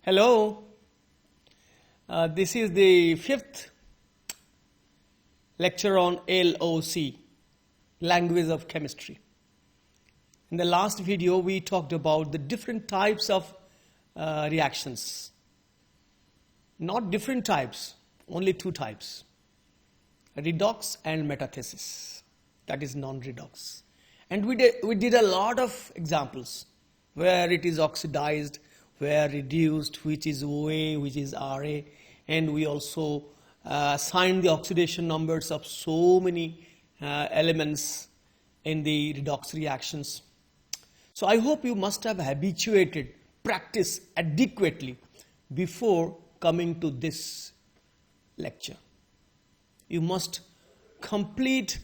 Hello, this is the fifth lecture on LOC, Language of Chemistry. In the last video, we talked about the different types of reactions. Not different types, only two types, redox and metathesis, that is non-redox. And we did a lot of examples where it is oxidized, where reduced, which is OA, which is RA, and we also assigned the oxidation numbers of so many elements in the redox reactions. So I hope you must have habituated, practiced adequately before coming to this lecture. You must complete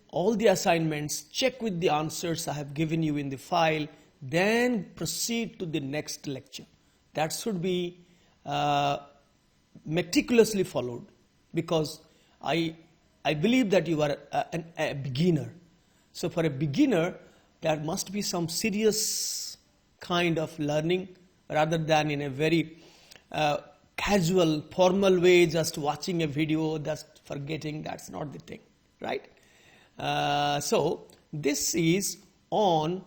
all the assignments, check with the answers I have given you in the file, then proceed to the next lecture. That should be meticulously followed, because I believe that you are a beginner. So for a beginner, there must be some serious kind of learning rather than in a very casual, formal way, just watching a video, just forgetting. That's not the thing, right? So this is on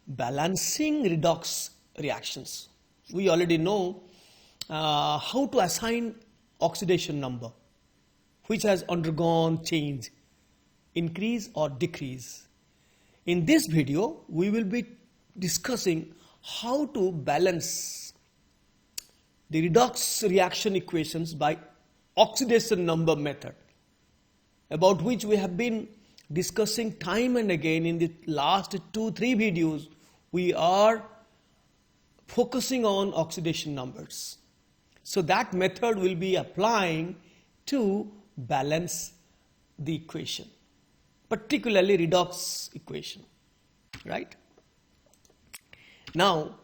balancing redox reactions. We already know how to assign oxidation number, which has undergone change, increase or decrease. In this video, we will be discussing how to balance the redox reaction equations by oxidation number method, about which we have been discussing time and again in the last 2-3 videos. We are focusing on oxidation numbers. So that method will be applying to balance the equation, particularly redox equation, right? Now,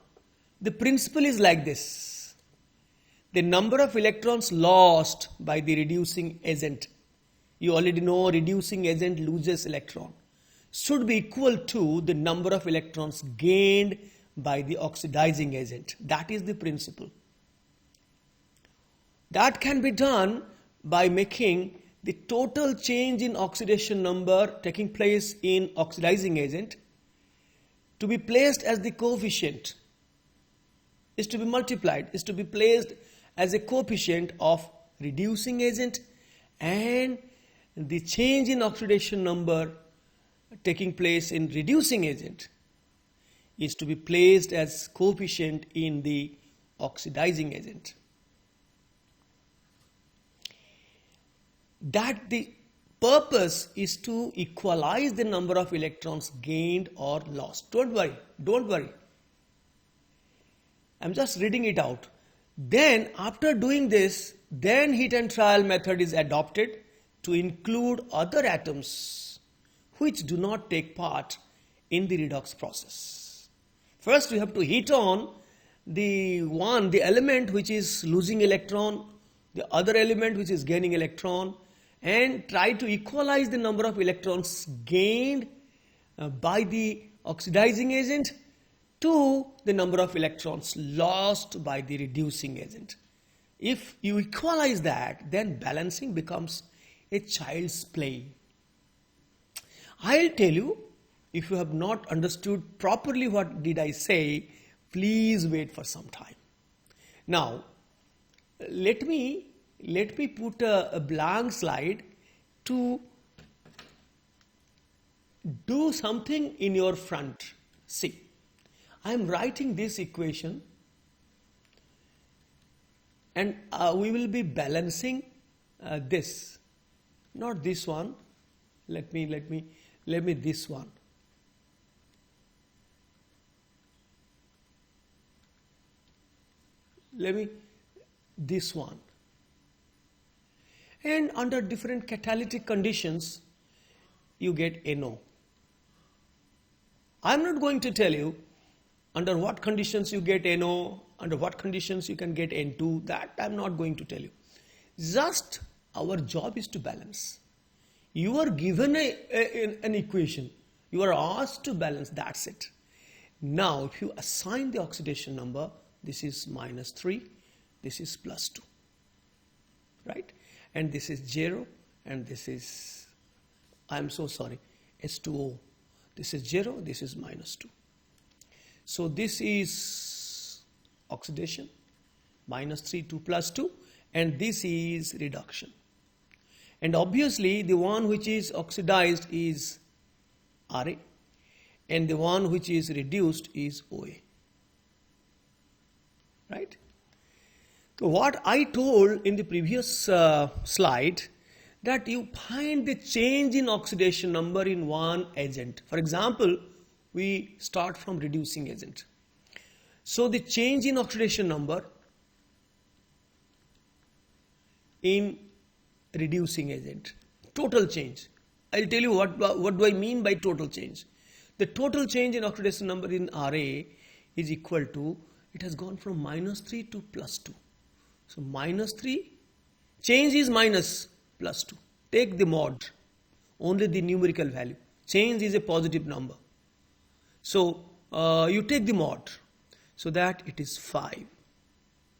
the principle is like this. The number of electrons lost by the reducing agent, you already know reducing agent loses electron, should be equal to the number of electrons gained by the oxidizing agent. That is the principle. That can be done by making the total change in oxidation number taking place in oxidizing agent to be placed as the coefficient, is to be multiplied, is to be placed as a coefficient of reducing agent, and the change in oxidation number taking place in reducing agent is to be placed as coefficient in the oxidizing agent. That the purpose is to equalize the number of electrons gained or lost. Don't worry. I'm just reading it out. Then after doing this, then heat and trial method is adopted to include other atoms which do not take part in the redox process. First we have to heat on the element which is losing electron, the other element which is gaining electron, and try to equalize the number of electrons gained by the oxidizing agent to the number of electrons lost by the reducing agent. If you equalize that, then balancing becomes a child's play. I'll tell you, if you have not understood properly what did I say, please wait for some time. Now, let me put a blank slide to do something in your front. See, I am writing this equation, and we will be balancing this, not this one. Let me this one. This one. And under different catalytic conditions, you get NO. I'm not going to tell you under what conditions you get NO, under what conditions you can get N2. That I'm not going to tell you. Just our job is to balance. You are given an equation. You are asked to balance. That's it. Now, if you assign the oxidation number, this is -3. this is plus 2, right? And this is 0, and this is, I'm so sorry, H2O. This is 0, this is minus 2. So this is oxidation, minus 3 to plus 2, and this is reduction. And obviously the one which is oxidized is Ra, and the one which is reduced is OA. Right? So what I told in the previous slide, that you find the change in oxidation number in one agent. For example, we start from reducing agent. So the change in oxidation number in reducing agent, total change. I'll tell you what do I mean by total change. The total change in oxidation number in Ra is equal to, it has gone from minus 3 to plus 2. So minus 3, change is minus plus 2. Take the mod, only the numerical value. Change is a positive number. So you take the mod, so that it is 5.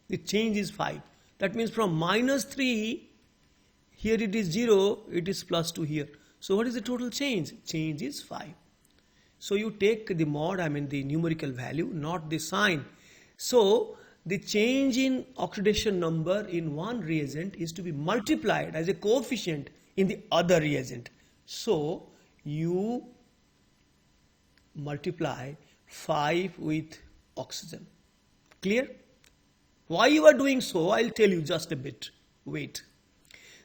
The change is 5. That means from minus 3, here it is 0, it is plus 2 here. So what is the total change? Change is 5. So you take the mod, I mean the numerical value, not the sign. So the change in oxidation number in one reagent is to be multiplied as a coefficient in the other reagent. So you multiply 5 with oxygen. Clear? Why you are doing so, I'll tell you just a bit. Wait.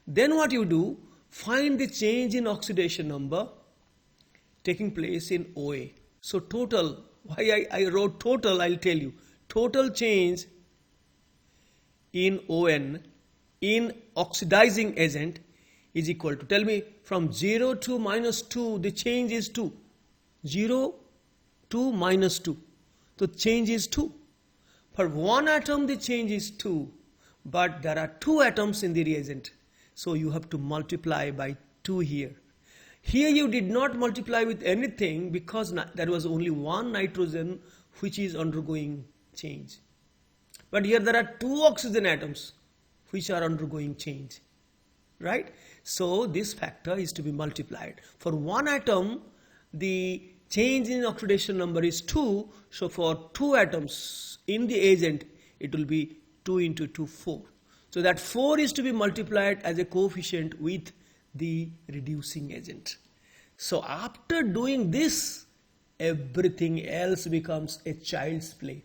Then what you do, find the change in oxidation number taking place in OA. So total, why I wrote total, I'll tell you. Total change in ON in oxidizing agent is equal to, tell me, from 0 to minus 2, the change is 2. 0 to minus 2. The change is 2. For one atom, the change is 2. But there are 2 atoms in the reagent. So you have to multiply by 2 here. Here you did not multiply with anything because there was only one nitrogen which is undergoing change. But here there are 2 oxygen atoms which are undergoing change. Right? So this factor is to be multiplied. For one atom, the change in oxidation number is 2. So for 2 atoms in the agent, it will be 2 into 2, 4. So that 4 is to be multiplied as a coefficient with the reducing agent. So after doing this, everything else becomes a child's play.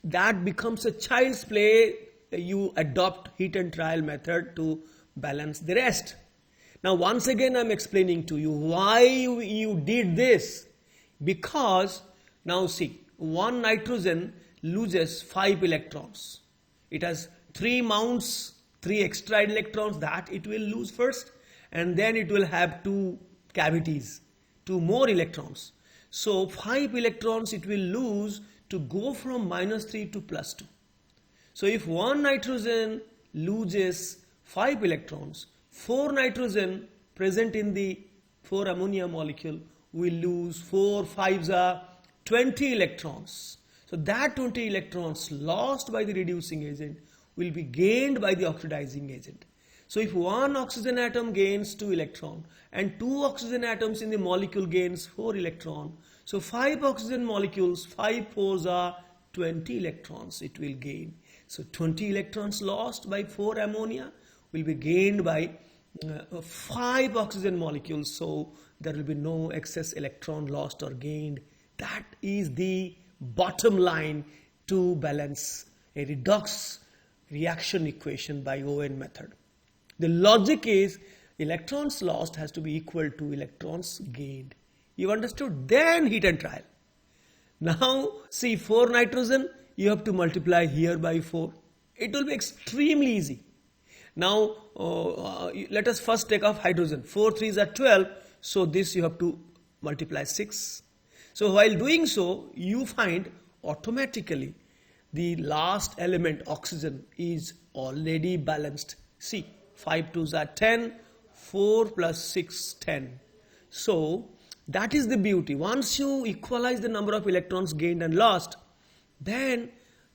That becomes a child's play. You adopt heat and trial method to balance the rest. Now once again I'm explaining to you why you did this. Because now see, one nitrogen loses 5 electrons. It has 3 mounts, 3 extra electrons that it will lose first, and then it will have 2 cavities, 2 more electrons. So 5 electrons it will lose to go from minus 3 to plus 2. So if one nitrogen loses 5 electrons, 4 nitrogen present in the 4 ammonia molecule will lose 4 5s are 20 electrons. So that 20 electrons lost by the reducing agent will be gained by the oxidizing agent. So if one oxygen atom gains 2 electrons and 2 oxygen atoms in the molecule gains 4 electrons, so 5 oxygen molecules, 5 4s are 20 electrons it will gain. So 20 electrons lost by 4 ammonia will be gained by 5 oxygen molecules. So there will be no excess electron lost or gained. That is the bottom line to balance a redox reaction equation by ON method. The logic is electrons lost has to be equal to electrons gained. You understood? Then heat and trial. Now see, 4 nitrogen, you have to multiply here by 4. It will be extremely easy. Now let us first take off hydrogen. 4 3s are 12. So this you have to multiply 6. So while doing so, you find automatically the last element, oxygen, is already balanced. See, 5 2s are 10, 4 plus 6, 10. So that is the beauty. Once you equalize the number of electrons gained and lost, then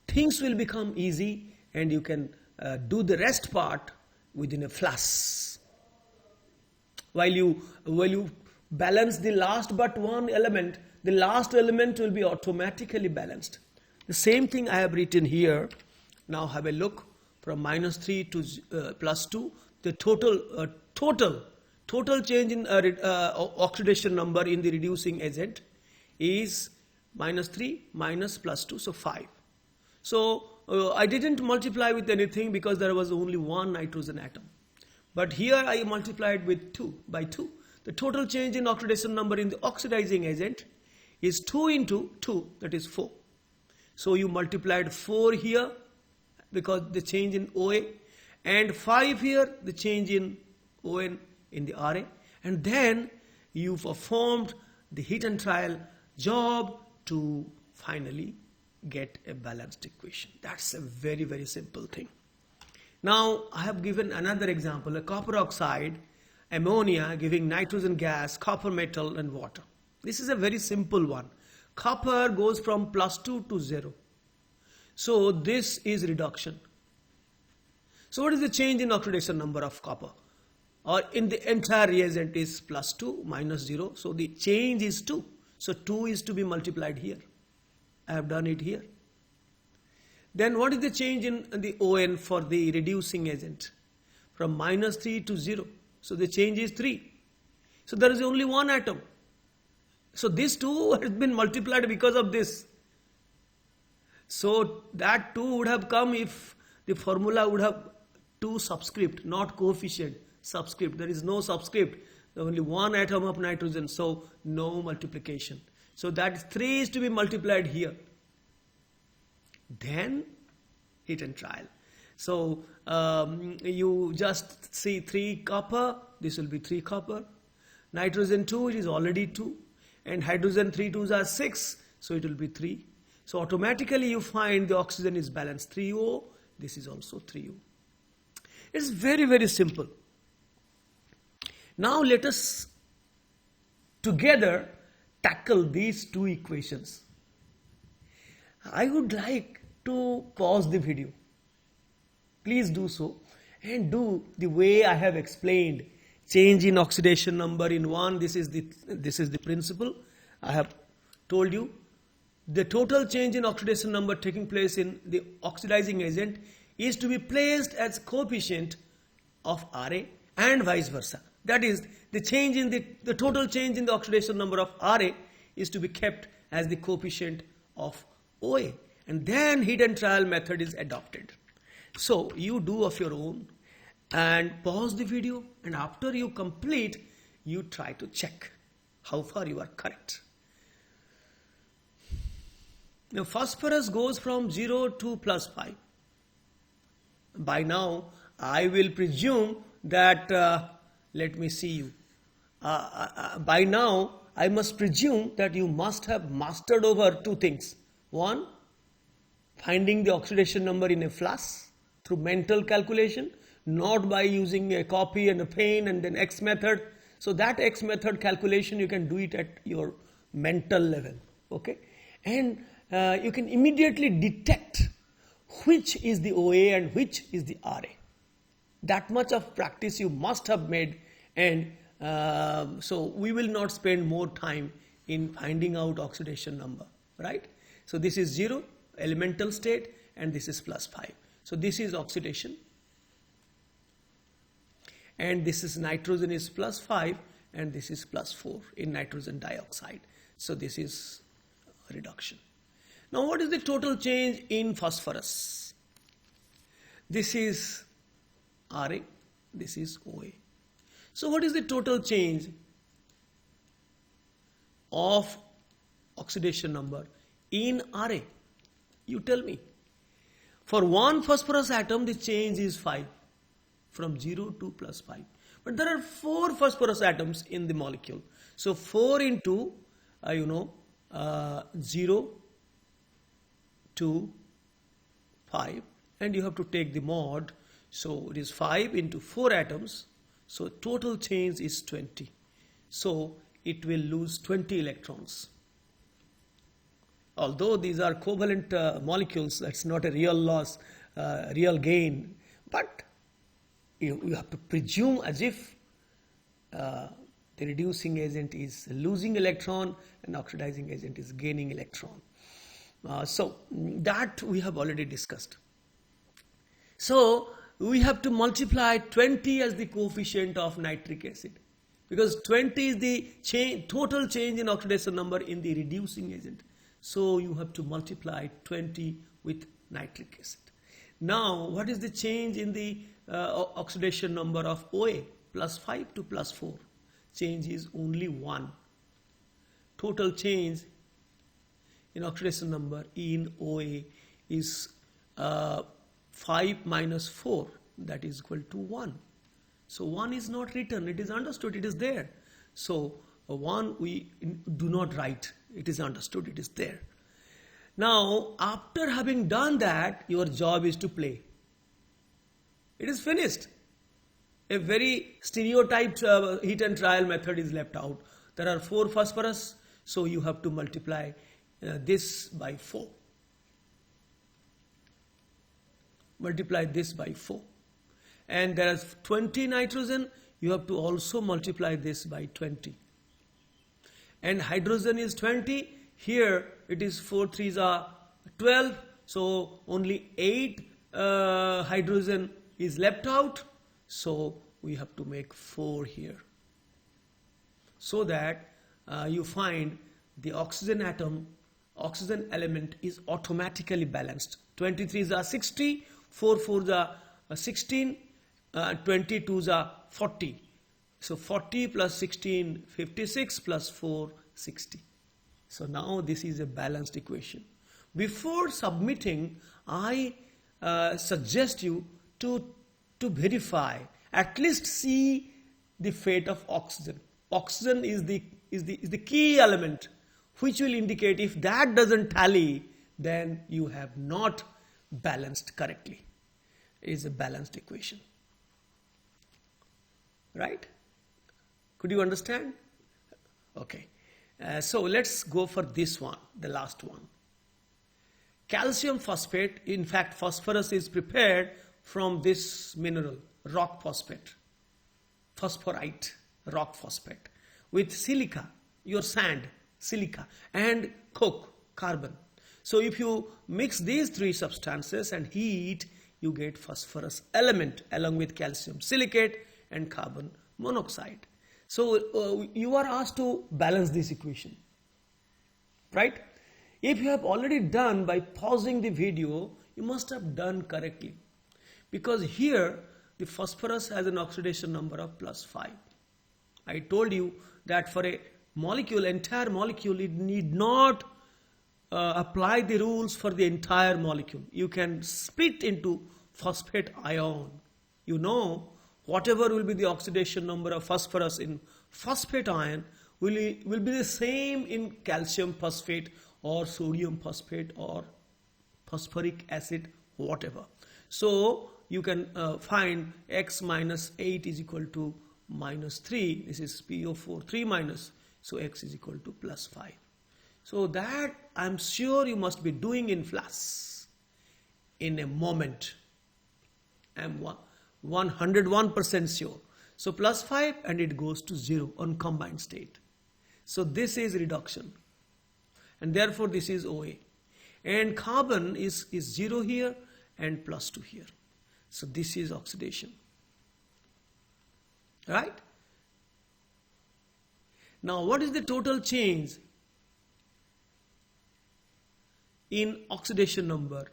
things will become easy. and you can do the rest part within a flash. While you balance the last but one element, the last element will be automatically balanced. The same thing I have written here. Now have a look. From -3 to +2, the total change in oxidation number in the reducing agent is -3 minus +2, so 5. So I didn't multiply with anything because there was only one nitrogen atom. But here I multiplied with 2 by 2. The total change in oxidation number in the oxidizing agent is 2 into 2, that is 4. So you multiplied 4 here because the change in OA, and 5 here, the change in ON in the RA, and then you performed the heat and trial job to finally get a balanced equation. That's a very, very simple thing. Now I have given another example, a copper oxide, ammonia giving nitrogen gas, copper metal and water. This is a very simple one. Copper goes from +2 to 0. So this is reduction. So what is the change in oxidation number of copper? Or in the entire reagent is +2 minus 0. So the change is 2. So 2 is to be multiplied here. I have done it here. Then what is the change in the ON for the reducing agent? From -3 to 0. So the change is 3. So there is only one atom. So this 2 has been multiplied because of this. So that 2 would have come if the formula would have 2 subscript, not coefficient, subscript. There is no subscript. There is only one atom of nitrogen, so no multiplication. So that 3 is to be multiplied here. Then heat and trial. So you just see 3 copper, this will be 3 copper. Nitrogen 2, it is already 2. And hydrogen 3 2s are 6, so it will be 3. So automatically you find the oxygen is balanced 3O, this is also 3O. It's very, very simple. Now let us together tackle these two equations. I would like to pause the video. Please do so and do the way I have explained. Change in oxidation number in one, this is the principle. I have told you the total change in oxidation number taking place in the oxidizing agent is to be placed as coefficient of Ra and vice versa. That is, the change in the total change in the oxidation number of Ra is to be kept as the coefficient of OA, and then heat and trial method is adopted. So you do of your own and pause the video, and after you complete, you try to check how far you are correct. Now phosphorus goes from 0 to +5. By now I will presume that let me see you. By now I must presume that you must have mastered over two things. One, finding the oxidation number in a flash through mental calculation, not by using a copy and a pen and then X method. So that X method calculation you can do it at your mental level, okay? And you can immediately detect which is the OA and which is the RA. That much of practice you must have made, and so we will not spend more time in finding out oxidation number, right? So this is 0, elemental state, and this is +5. So this is oxidation, and this is nitrogen is +5, and this is +4 in nitrogen dioxide. So this is reduction. Now what is the total change in phosphorus? This is Ra, this is OA. So what is the total change of oxidation number in Ra? You tell me. For one phosphorus atom, the change is 5, from 0 to +5. But there are 4 phosphorus atoms in the molecule. So 4 into 0 to 5, and you have to take the mod. So it is 5 into 4 atoms. So total change is 20. So it will lose 20 electrons. Although these are covalent molecules, that's not a real loss. real gain, but you have to presume as if the reducing agent is losing electron and oxidizing agent is gaining electron. So that we have already discussed. So we have to multiply 20 as the coefficient of nitric acid, because 20 is the total change in oxidation number in the reducing agent. So you have to multiply 20 with nitric acid. Now what is the change in the oxidation number of OA? +5 to +4. Change is only 1. Total change in oxidation number in OA is 5 minus 4, that is equal to 1. So 1 is not written, it is understood, it is there. So 1 we do not write, it is understood, it is there. Now after having done that, your job is to play. It is finished. A very stereotyped heat and trial method is left out. There are 4 phosphorus, so you have to multiply this by 4. Multiply this by 4. And there is 20 nitrogen, you have to also multiply this by 20. And hydrogen is 20, here it is 4 3s are 12, so only 8 hydrogen is left out. So we have to make 4 here, so that you find the oxygen element is automatically balanced. 23s are 60, 4 4s are 16, 22s are 40. So 40 plus 16, 56 plus 4, 60. So now this is a balanced equation. Before submitting, I suggest you to verify, at least see the fate of oxygen. Oxygen is the key element which will indicate if that doesn't tally, then you have not balanced correctly. It is a balanced equation. Right? Could you understand? Okay. So let's go for this one, the last one. Calcium phosphate, in fact phosphorus is prepared from this mineral, rock phosphate, phosphorite, rock phosphate, with silica, your sand, silica, and coke, carbon. So if you mix these 3 substances and heat, you get phosphorus element along with calcium silicate and carbon monoxide. So you are asked to balance this equation, right? If you have already done by pausing the video, you must have done correctly, because here the phosphorus has an oxidation number of +5. I told you that for a molecule, entire molecule, it need not apply the rules for the entire molecule. You can split into phosphate ion. You know, whatever will be the oxidation number of phosphorus in phosphate ion will be the same in calcium phosphate or sodium phosphate or phosphoric acid, whatever. So you can find x minus 8 is equal to -3. This is PO4 3 minus, so x is equal to +5. So that I'm sure you must be doing in class in a moment. I'm 101% sure. So +5 and it goes to 0 on combined state. So this is reduction, and therefore this is OA. And carbon is 0 here and +2 here. So this is oxidation. Right? Now what is the total change in oxidation number?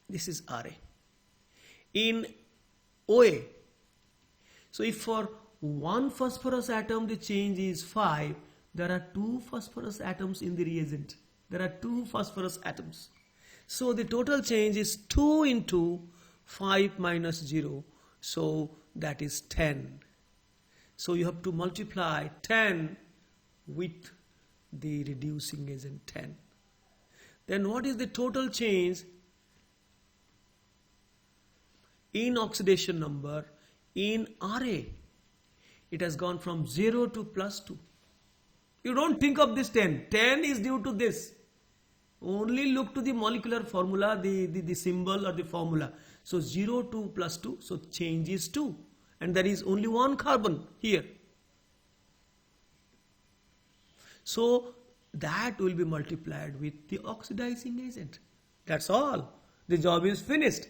This is Ra. In OA. So if for 1 phosphorus atom the change is 5, there are 2 phosphorus atoms in the reagent. There are 2 phosphorus atoms. So the total change is 2 into 5 minus 0. So that is 10. So you have to multiply 10 with the reducing agent 10. Then what is the total change in oxidation number in Ra? It has gone from 0 to +2. You don't think of this 10. 10 is due to this. Only look to the molecular formula, the symbol or the formula. So 0, 2 plus 2, so change is 2. And there is only one carbon here. So that will be multiplied with the oxidizing agent. That's all. The job is finished.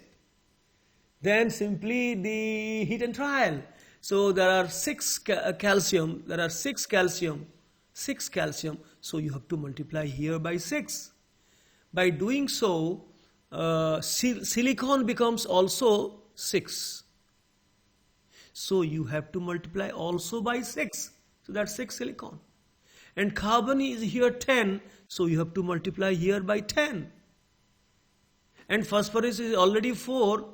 Then simply the heat and trial. So there are 6 calcium, so you have to multiply here by 6. By doing so, silicon becomes also 6. So you have to multiply also by 6. So that's 6 silicon. And carbon is here 10, so you have to multiply here by 10. And phosphorus is already 4.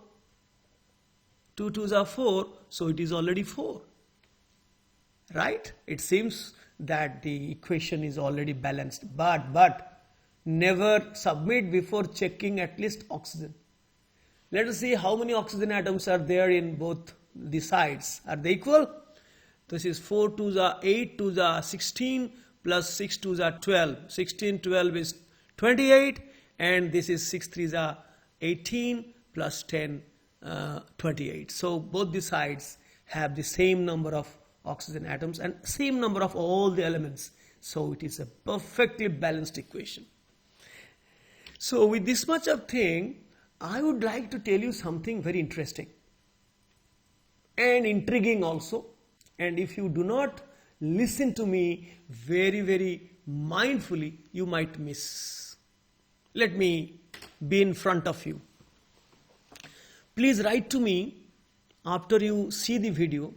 2 2s are 4, so it is already 4. Right? It seems that the equation is already balanced. But never submit before checking at least oxygen. Let us see how many oxygen atoms are there in both the sides. Are they equal? This is 4 2s are 8, 2s are 16, plus 6 2s are 12. 16, 12 is 28, and this is 6 3s are 18, plus 10, 28. So both the sides have the same number of oxygen atoms and same number of all the elements. So it is a perfectly balanced equation. So with this much of thing, I would like to tell you something very interesting and intriguing also. And if you do not listen to me very, very mindfully, you might miss. Let me be in front of you. Please write to me after you see the video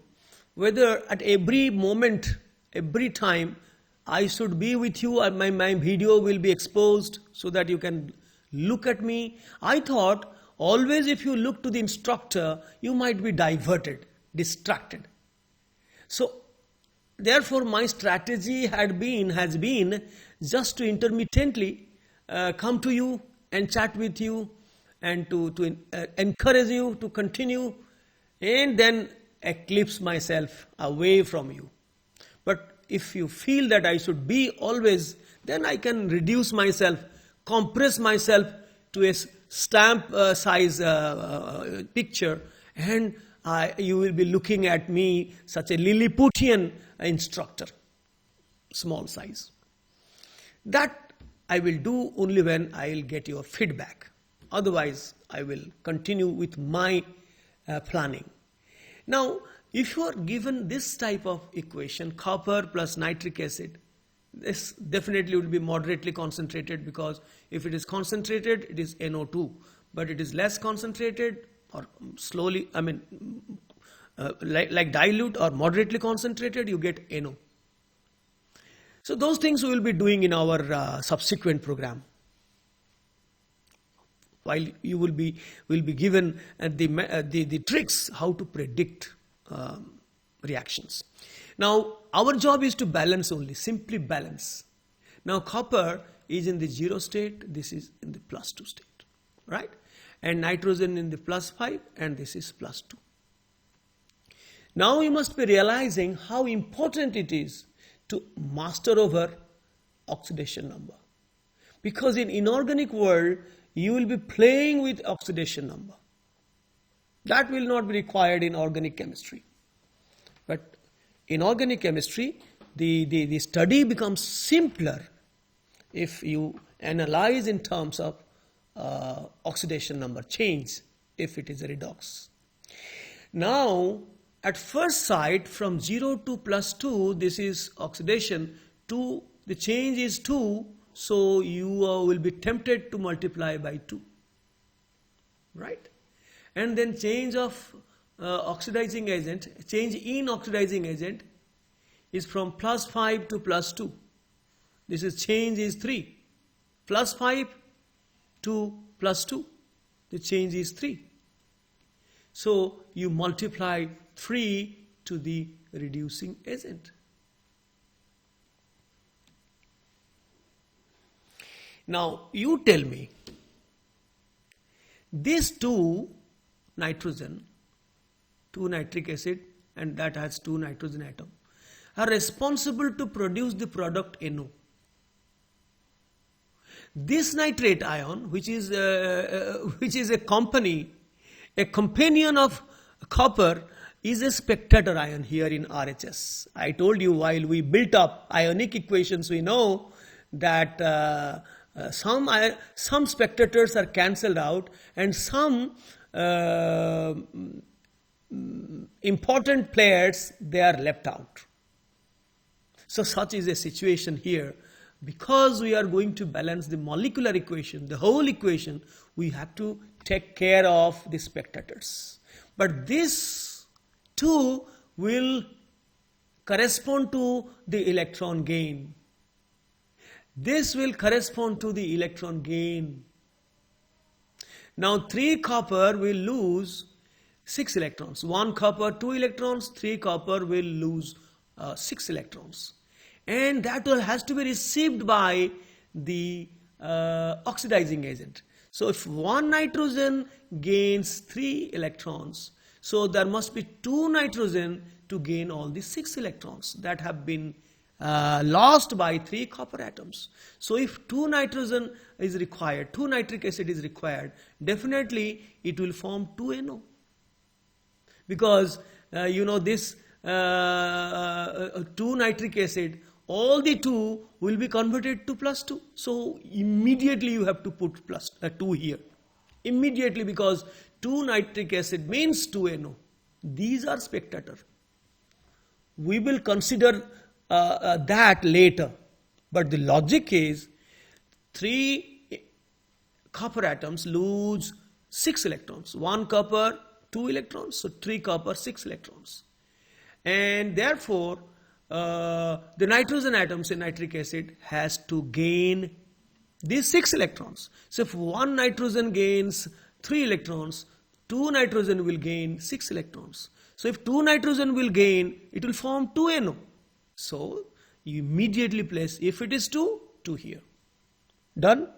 whether at every moment, every time I should be with you and my video will be exposed so that you can look at me. I thought always if you look to the instructor, you might be diverted, distracted. So therefore my strategy has been just to intermittently come to you and chat with you and to encourage you to continue, and then eclipse myself away from you. But if you feel that I should be always, then I can reduce myself, compress myself to a stamp size picture, and you will be looking at me such a Lilliputian instructor, small size. That I will do only when I will get your feedback. Otherwise, I will continue with my planning. Now, if you are given this type of equation, copper plus nitric acid, this definitely will be moderately concentrated, because if it is concentrated, it is NO2. But it is less concentrated or slowly, like dilute or moderately concentrated, you get NO. So those things we will be doing in our subsequent program. While you will be given the tricks how to predict reactions. Now our job is to balance only, simply balance. Now copper is in the 0 state, this is in the +2 state, right? And nitrogen in the +5, and this is +2. Now you must be realizing how important it is to master over oxidation number, because in inorganic world you will be playing with oxidation number. That will not be required in organic chemistry. But in organic chemistry, the study becomes simpler if you analyze in terms of oxidation number change, if it is a redox. Now, at first sight, from 0 to +2, this is oxidation. 2, the change is 2. So you will be tempted to multiply by 2, right? And then change of oxidizing agent, change in oxidizing agent is from +5 to +2. This is change is 3. +5 to +2, the change is 3. So you multiply 3 to the reducing agent. Now you tell me, these 2 nitrogen, 2 nitric acid, and that has 2 nitrogen atom, are responsible to produce the product NO. This nitrate ion, which is a companion of copper, is a spectator ion here in RHS. I told you while we built up ionic equations, we know that some spectators are cancelled out and some important players, they are left out. So such is a situation here. Because we are going to balance the molecular equation, the whole equation, we have to take care of the spectators. But this too will correspond to the electron gain. This will correspond to the electron gain. Now 3 copper will lose 6 electrons. 1 copper, 2 electrons, 3 copper will lose 6 electrons. And that has to be received by the oxidizing agent. So if 1 nitrogen gains 3 electrons, so there must be 2 nitrogen to gain all the 6 electrons that have been lost by 3 copper atoms. So if 2 nitrogen is required, 2 nitric acid is required, definitely it will form 2NO. Because this 2 nitric acid, all the 2 will be converted to +2. So immediately you have to put +2 here. Immediately, because 2 nitric acid means 2NO. These are spectator. We will consider that later. But the logic is 3 copper atoms lose 6 electrons. 1 copper, 2 electrons. So 3 copper, 6 electrons. And therefore, the nitrogen atoms in nitric acid has to gain these 6 electrons. So if 1 nitrogen gains 3 electrons, 2 nitrogen will gain 6 electrons. So if 2 nitrogen will gain, it will form 2NO. So you immediately place, if it is 2, 2 here. Done?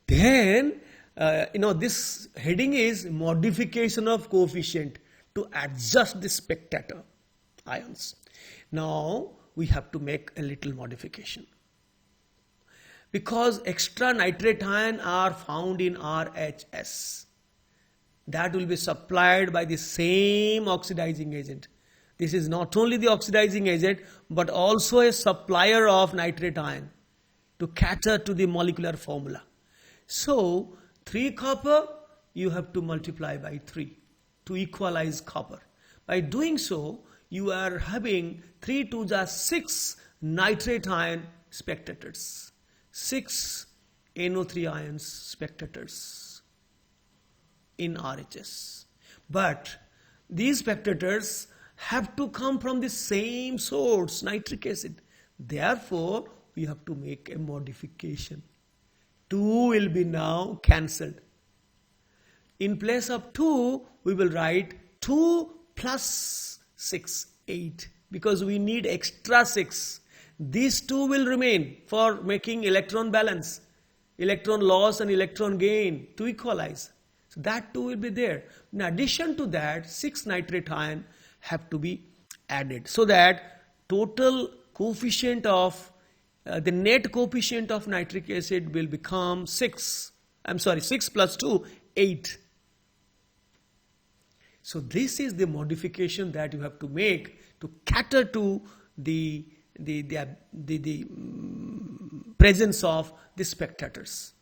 Then, this heading is modification of coefficient to adjust the spectator ions. Now we have to make a little modification. Because extra nitrate ion are found in RHS. That will be supplied by the same oxidizing agent. This is not only the oxidizing agent, but also a supplier of nitrate ion to cater to the molecular formula. So 3 copper, you have to multiply by 3 to equalize copper. By doing so, you are having 3 to the 6 nitrate ion spectators, 6 NO3 ions spectators in RHS. But these spectators have to come from the same source, nitric acid. Therefore, we have to make a modification. 2 will be now cancelled. In place of 2, we will write 2 plus 6, 8, because we need extra 6. These 2 will remain for making electron balance, electron loss and electron gain to equalize. So that 2 will be there. In addition to that, 6 nitrate ion have to be added, so that total coefficient of the net coefficient of nitric acid will become 6. 6 plus 2, 8. So this is the modification that you have to make to cater to the presence of the spectators.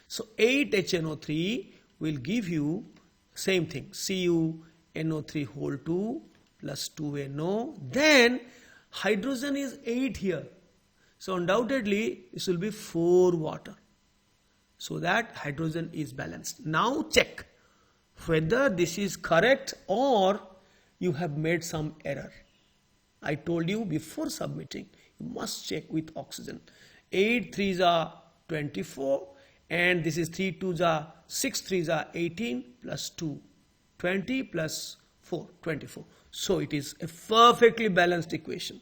So 8HNO3 will give you same thing, CuNO3 whole 2 plus 2NO. Then hydrogen is 8 here. So undoubtedly this will be 4 water. So that hydrogen is balanced. Now check whether this is correct or you have made some error. I told you before submitting, you must check with oxygen. 8 3s are 24 and this is 3 2s are 6 3s are 18 plus 2, 20 plus 4, 24. So it is a perfectly balanced equation.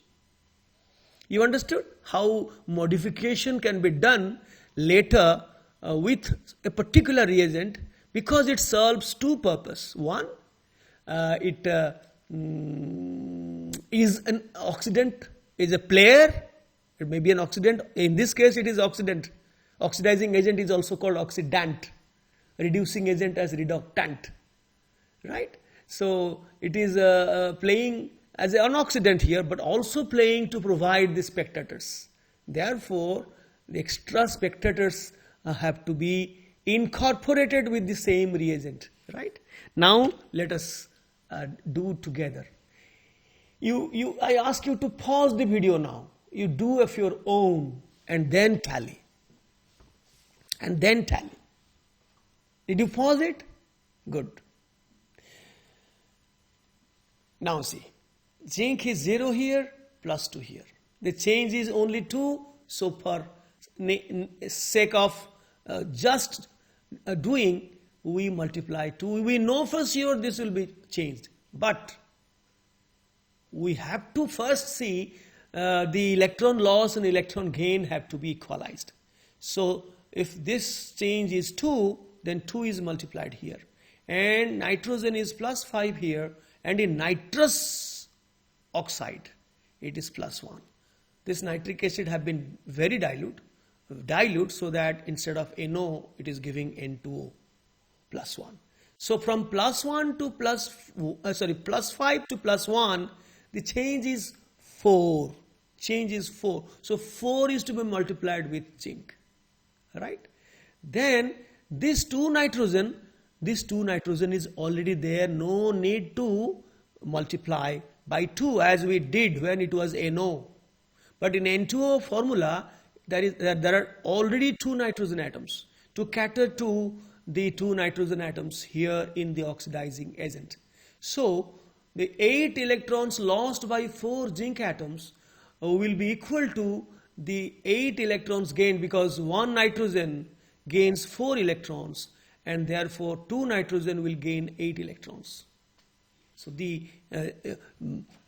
You understood how modification can be done later with a particular reagent, because it serves 2 purposes. One, it is an oxidant, is a player. It may be an oxidant. In this case, it is oxidant Oxidizing agent is also called oxidant. Reducing agent as reductant. Right? So it is playing as an oxidant here, but also playing to provide the spectators. Therefore, the extra spectators have to be incorporated with the same reagent. Right? Now let us do together. I ask you to pause the video now. You do of your own and then tally. And then tally. Did you pause it? Good. Now see, zinc is 0 here, plus 2 here. The change is only 2, so for sake of just doing, we multiply 2. We know for sure this will be changed, but we have to first see the electron loss and electron gain have to be equalized. So if this change is 2, then 2 is multiplied here. And nitrogen is plus 5 here, and in nitrous oxide, it is plus 1. This nitric acid have been very dilute so that instead of NO, it is giving N2O plus 1. So from plus 5 to plus 1, the change is 4. Change is 4. So 4 is to be multiplied with zinc. Right? Then this 2 nitrogen is already there. No need to multiply by 2 as we did when it was NO. But in N2O formula, there are already 2 nitrogen atoms to cater to the 2 nitrogen atoms here in the oxidizing agent. So the 8 electrons lost by 4 zinc atoms will be equal to the 8 electrons gained, because 1 nitrogen gains 4 electrons and therefore 2 nitrogen will gain 8 electrons. So the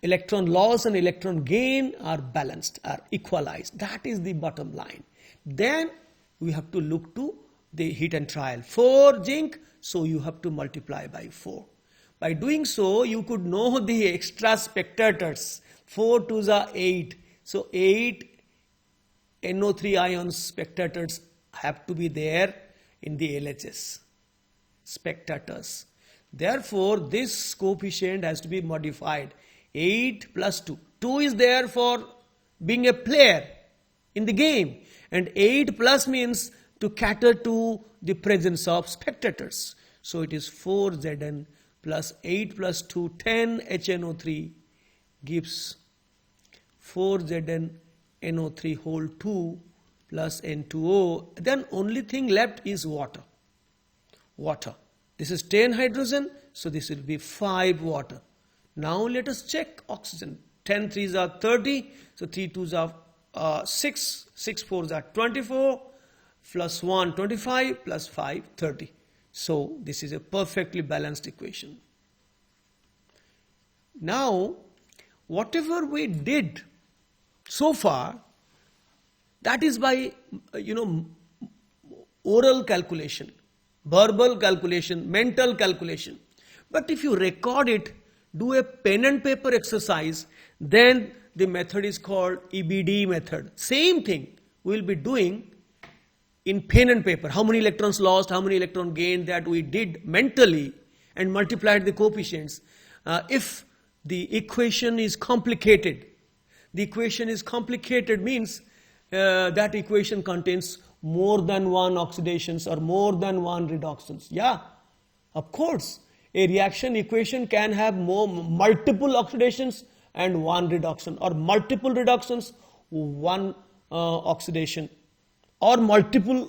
electron loss and electron gain are balanced, are equalized. That is the bottom line. Then we have to look to the heat and trial. 4 zinc, so you have to multiply by 4. By doing so, you could know the extra spectators. 4 2s are 8. So 8 NO3 ions spectators have to be there in the LHS. Spectators. Therefore, this coefficient has to be modified. 8 plus 2. 2 is there for being a player in the game. And 8 plus means to cater to the presence of spectators. So it is 4Zn plus 8 plus 2, 10 HNO3 gives 4Zn NO3 whole 2 plus N2O. Then only thing left is water. Water. This is 10 hydrogen, so this will be 5 water. Now let us check oxygen. 10 3s are 30, so 3 2s are 6, 6 4s are 24, plus 1 25, plus 5 30. So this is a perfectly balanced equation. Now, whatever we did so far, that is by oral calculation, verbal calculation, mental calculation. But if you record it, do a pen and paper exercise, then the method is called EBD method. Same thing we will be doing in pen and paper. How many electrons lost, how many electrons gained, that we did mentally and multiplied the coefficients. If the equation is complicated, means that equation contains more than one oxidations or more than one reductions. Yeah, of course. A reaction equation can have multiple oxidations and one reduction, or multiple reductions, one oxidation, or multiple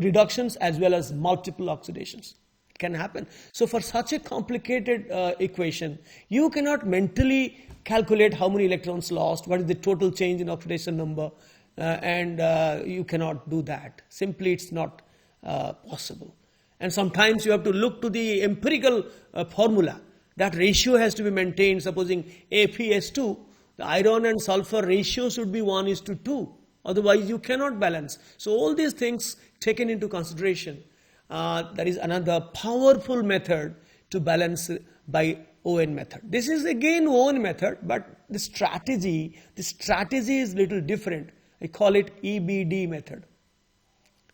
reductions as well as multiple oxidations. It can happen. So for such a complicated equation, you cannot mentally calculate how many electrons lost, what is the total change in oxidation number, and you cannot do that. Simply it's not possible. And sometimes you have to look to the empirical formula. That ratio has to be maintained. Supposing ApS2, the iron and sulfur ratio should be 1:2. Otherwise you cannot balance. So all these things taken into consideration. That is another powerful method to balance by Owen method. This is again Owen method, but the strategy is little different. I call it EBD method.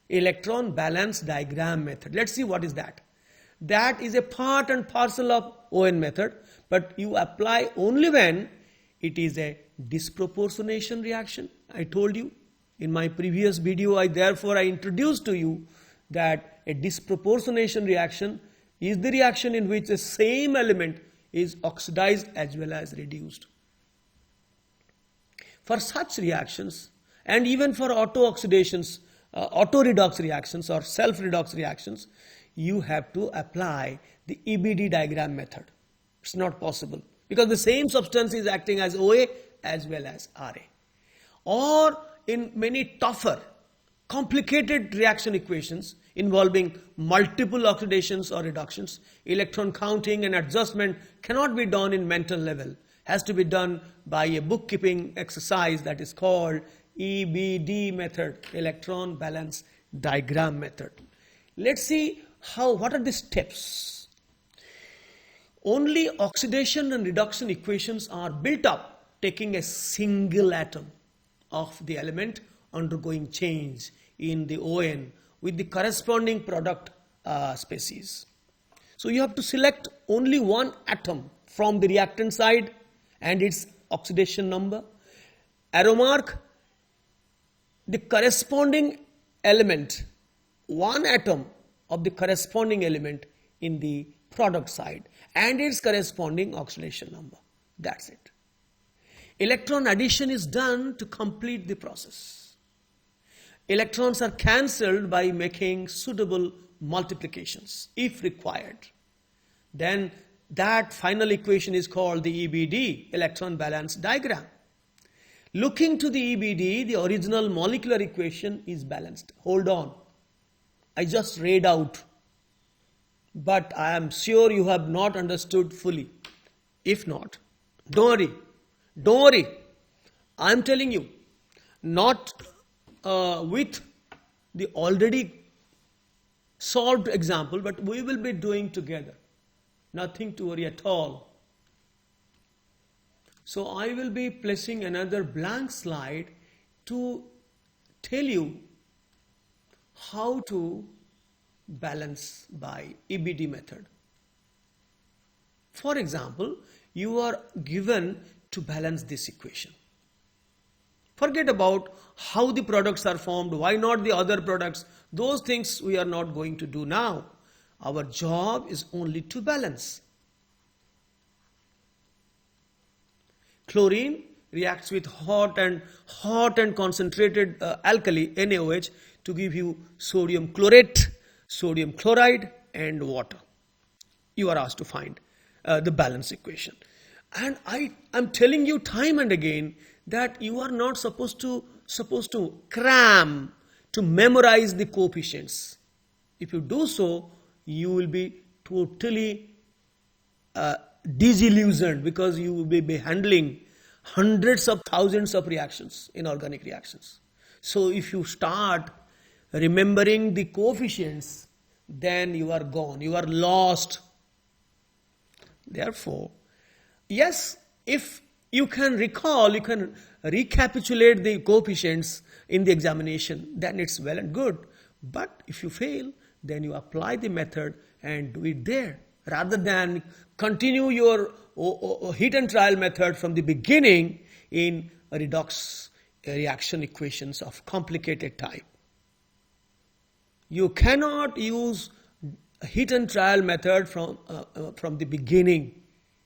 electron balance diagram method. Let's see what is that. That is a part and parcel of ON method, but you apply only when it is a disproportionation reaction. I told you in my previous video, therefore I introduced to you that a disproportionation reaction is the reaction in which the same element is oxidized as well as reduced. For such reactions, and even for auto-oxidations, auto-redox reactions or self-redox reactions, you have to apply the EBD diagram method. It's not possible because the same substance is acting as OA as well as RA. Or in many tougher, complicated reaction equations involving multiple oxidations or reductions, electron counting and adjustment cannot be done in mental level. Has to be done by a bookkeeping exercise that is called EBD method, electron balance diagram method. Let's see what are the steps. Only oxidation and reduction equations are built up taking a single atom of the element undergoing change in the ON with the corresponding product species. So you have to select only one atom from the reactant side and its oxidation number. Arrow mark the corresponding element, one atom of the corresponding element in the product side and its corresponding oxidation number. That's it. Electron addition is done to complete the process. Electrons are cancelled by making suitable multiplications if required. Then that final equation is called the EBD, electron balance diagram. Looking to the EBD, the original molecular equation is balanced. Hold on. I just read out, but I am sure you have not understood fully. If not, don't worry. Don't worry. I am telling you, not with the already solved example, but we will be doing together. Nothing to worry at all. So I will be placing another blank slide to tell you how to balance by EBD method. For example, you are given to balance this equation. Forget about how the products are formed, why not the other products. Those things we are not going to do now. Our job is only to balance. Chlorine reacts with hot and concentrated alkali NaOH to give you sodium chlorate, sodium chloride and water. You are asked to find the balance equation. And I'm telling you time and again that you are not supposed to cram to memorize the coefficients. If you do so, you will be totally disillusioned because you will be handling hundreds of thousands of reactions in organic reactions. So if you start remembering the coefficients, then you are gone, you are lost. Therefore, yes, if you can recall, you can recapitulate the coefficients in the examination, then it's well and good. But if you fail, then you apply the method and do it there, rather than continue your hit and trial method from the beginning in redox reaction equations of complicated type. You cannot use a hit and trial method from the beginning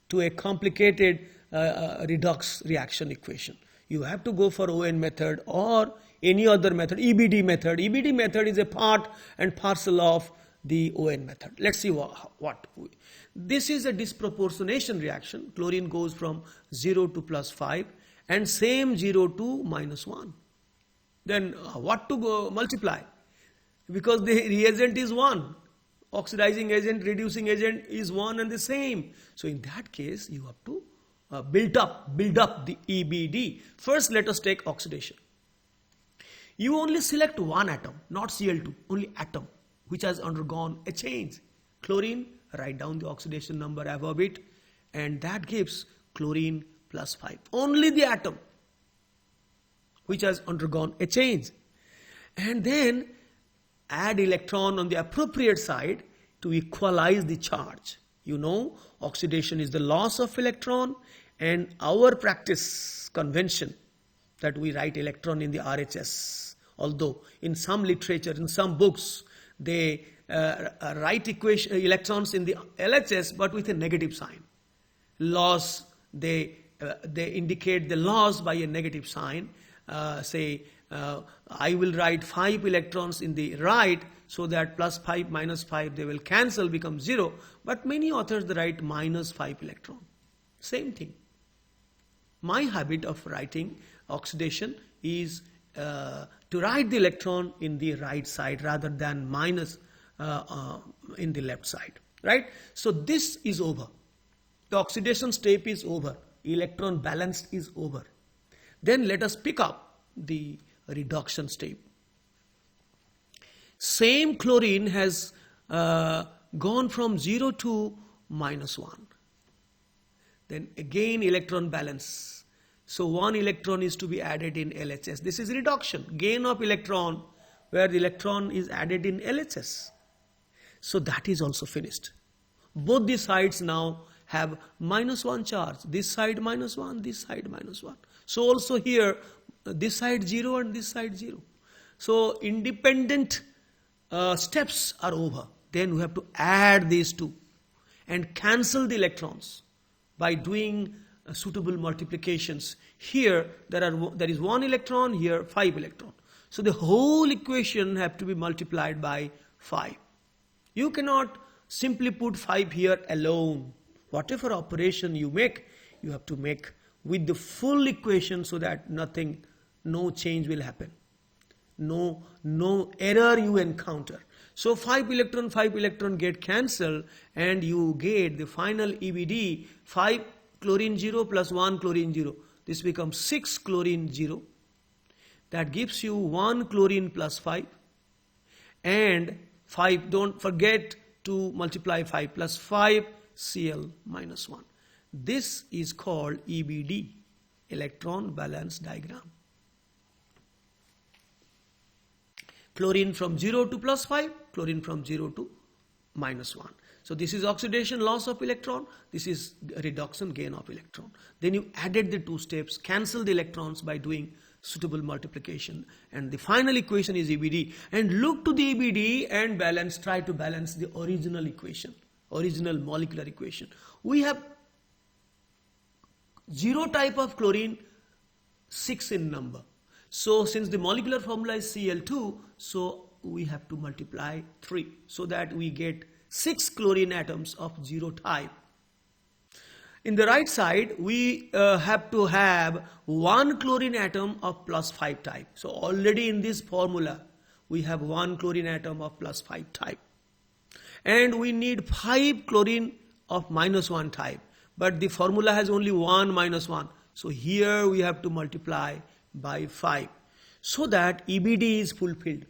to a complicated redox reaction equation. You have to go for ON method or any other method, EBD method. EBD method is a part and parcel of the ON method. Let's see what. This is a disproportionation reaction. Chlorine goes from 0 to +5 and same 0 to -1. Then what to go multiply? Because the reagent is 1. Oxidizing agent, reducing agent is one and the same. So in that case, you have to build up the EBD. First, let us take oxidation. You only select one atom, not Cl2, only atom, which has undergone a change. Chlorine, write down the oxidation number above it, and that gives chlorine +5. Only the atom which has undergone a change. And then add electron on the appropriate side to equalize the charge. You know, oxidation is the loss of electron, and our practice convention that we write electron in the RHS. Although in some literature, in some books, they write electrons in the LHS but with a negative sign. Loss, they indicate the loss by a negative sign. Say, I will write 5 electrons in the right, so that plus 5 minus 5 they will cancel, become 0. But many authors they write minus 5 electron. Same thing. My habit of writing oxidation is to write the electron in the right side rather than minus in the left side. Right? So this is over. The oxidation step is over. Electron balance is over. Then let us pick up the reduction step. Same chlorine has gone from 0 to -1. Then again electron balance. So 1 electron is to be added in LHS. This is reduction, gain of electron, where the electron is added in LHS. So that is also finished. Both the sides now have -1 charge. This side -1, this side -1. So also here, this side 0 and this side 0. So independent steps are over. Then we have to add these two and cancel the electrons by doing suitable multiplications. Here there is 1 electron, here 5 electron. So the whole equation have to be multiplied by 5. You cannot simply put 5 here alone. Whatever operation you make, you have to make with the full equation, so that no change will happen. No error you encounter. So 5 electron get cancelled, and you get the final EBD 5 chlorine 0 plus 1 chlorine 0. This becomes 6 chlorine 0. That gives you 1 chlorine plus 5. And 5, don't forget to multiply 5 plus 5 Cl minus 1. This is called EBD, electron balance diagram. Chlorine from 0 to plus 5, chlorine from 0 to minus 1. So this is oxidation, loss of electron. This is reduction, gain of electron. Then you added the 2 steps, cancel the electrons by doing suitable multiplication. And the final equation is EBD. And look to the EBD and balance, try to balance the original equation, original molecular equation. We have 0 type of chlorine, 6 in number. So since the molecular formula is Cl2, so we have to multiply 3, so that we get 6 chlorine atoms of 0 type. In the right side, we have to have 1 chlorine atom of plus 5 type. So already in this formula, we have 1 chlorine atom of plus 5 type. And we need 5 chlorine of -1 type. But the formula has only 1 -1. So here we have to multiply by 5, so that EBD is fulfilled.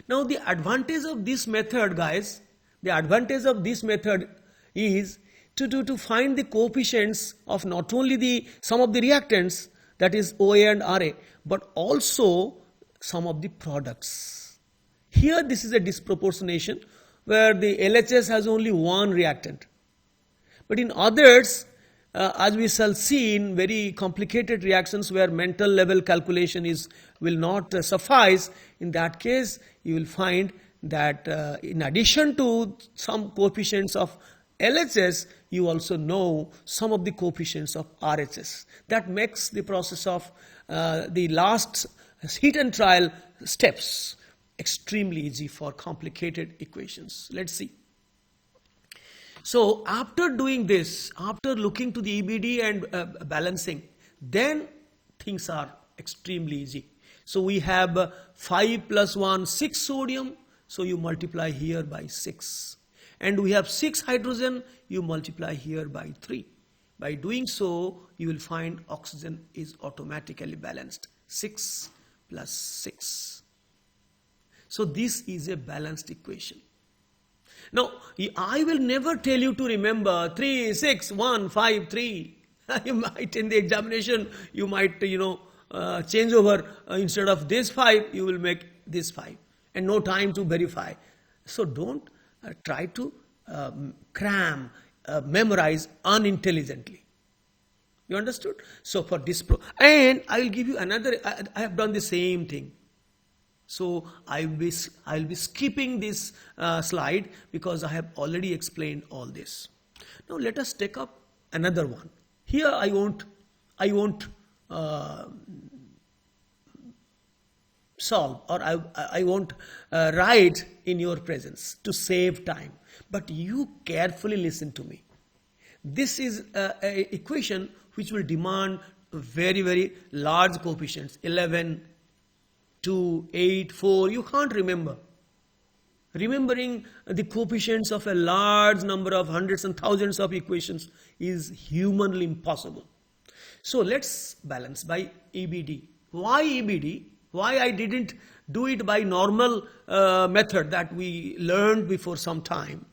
Now the advantage of this method, guys, the advantage of this method is to find the coefficients of not only the sum of the reactants, that is OA and RA, but also some of the products. Here this is a disproportionation where the LHS has only 1 reactant. But in others, as we shall see in very complicated reactions where mental level calculation will not suffice, in that case you will find that in addition to some coefficients of LHS, you also know some of the coefficients of RHS. That makes the process of the last heat and trial steps extremely easy for complicated equations. Let's see. So after doing this, after looking to the EBD and balancing, then things are extremely easy. So we have 5 plus 1, 6 sodium. So you multiply here by 6. And we have 6 hydrogen, you multiply here by 3. By doing so, you will find oxygen is automatically balanced. 6 plus 6. So this is a balanced equation. Now, I will never tell you to remember 3, 6, 1, 5, 3. You might, in the examination, you might, change over. Instead of this 5, you will make this 5. and no time to verify. So don't try to cram, memorize unintelligently. You understood? So for this and I will give you another. I have done the same thing. So I'll be skipping this slide because I have already explained all this. Now let us take up another one. Here I won't solve, or I won't write in your presence to save time. But you carefully listen to me. This is an equation which will demand very, very large coefficients, 11, 2, 8, 4, you can't remember. Remembering the coefficients of a large number of hundreds and thousands of equations is humanly impossible. So let's balance by EBD. Why EBD? Why I didn't do it by normal method that we learned before some time?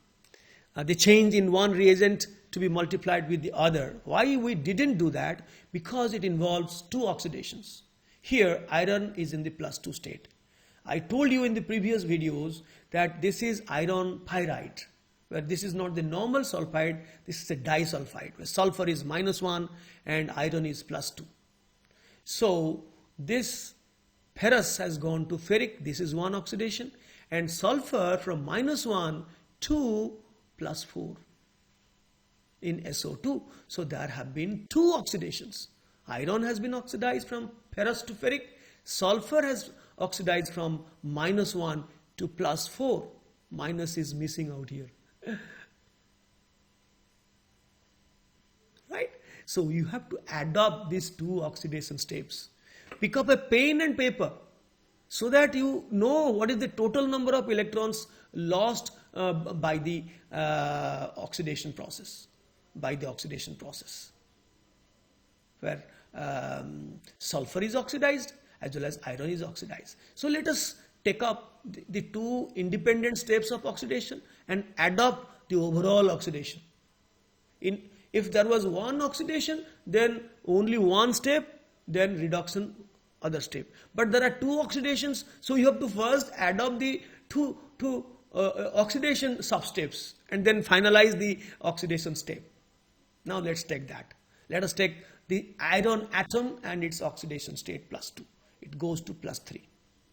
The change in one reagent to be multiplied with the other. Why we didn't do that? Because it involves two oxidations. Here iron is in the +2 state. I told you in the previous videos that this is iron pyrite, where this is not the normal sulfide, this is a disulfide, where sulfur is -1 and iron is +2. So this ferrous has gone to ferric, this is one oxidation, and sulfur from -1 to +4 in SO2. So there have been two oxidations. Iron has been oxidized from ferrous to ferric. Sulfur has oxidized from -1 to +4. Minus is missing out here. Right? So you have to adopt these two oxidation steps. Pick up a pen and paper so that you know what is the total number of electrons lost by the oxidation process. Where sulfur is oxidized as well as iron is oxidized. So let us take up the two independent steps of oxidation and adopt the overall oxidation. If there was one oxidation, then only one step, then reduction, other step. But there are two oxidations, so you have to first adopt the two oxidation substeps and then finalize the oxidation step. Now let's take that. Let us take the iron atom and its oxidation state +2. It goes to +3.